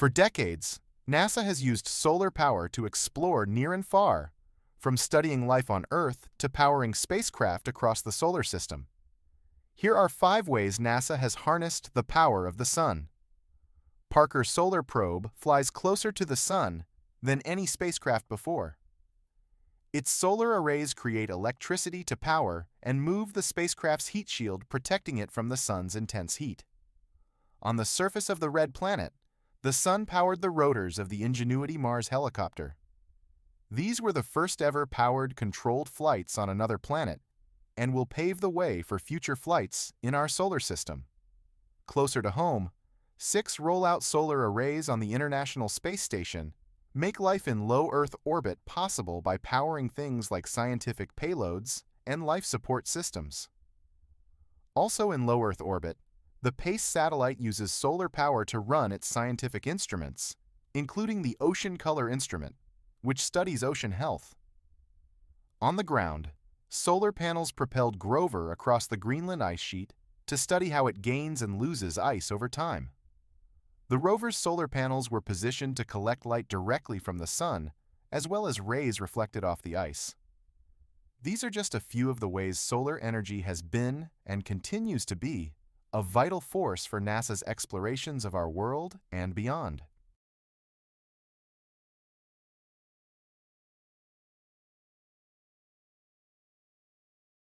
For decades, NASA has used solar power to explore near and far, from studying life on Earth to powering spacecraft across the solar system. Here are 5 ways NASA has harnessed the power of the sun. Parker's solar probe flies closer to the sun than any spacecraft before. Its solar arrays create electricity to power and move the spacecraft's heat shield, protecting it from the sun's intense heat. On the surface of the red planet, the sun powered the rotors of the Ingenuity Mars Helicopter. These were the first ever powered, controlled flights on another planet and will pave the way for future flights in our solar system. Closer to home, 6 roll-out solar arrays on the International Space Station make life in low Earth orbit possible by powering things like scientific payloads and life support systems. Also in low Earth orbit, the PACE satellite uses solar power to run its scientific instruments, including the Ocean Color Instrument, which studies ocean health. On the ground, solar panels propelled Grover across the Greenland ice sheet to study how it gains and loses ice over time. The rover's solar panels were positioned to collect light directly from the sun, as well as rays reflected off the ice. These are just a few of the ways solar energy has been, and continues to be, a vital force for NASA's explorations of our world and beyond.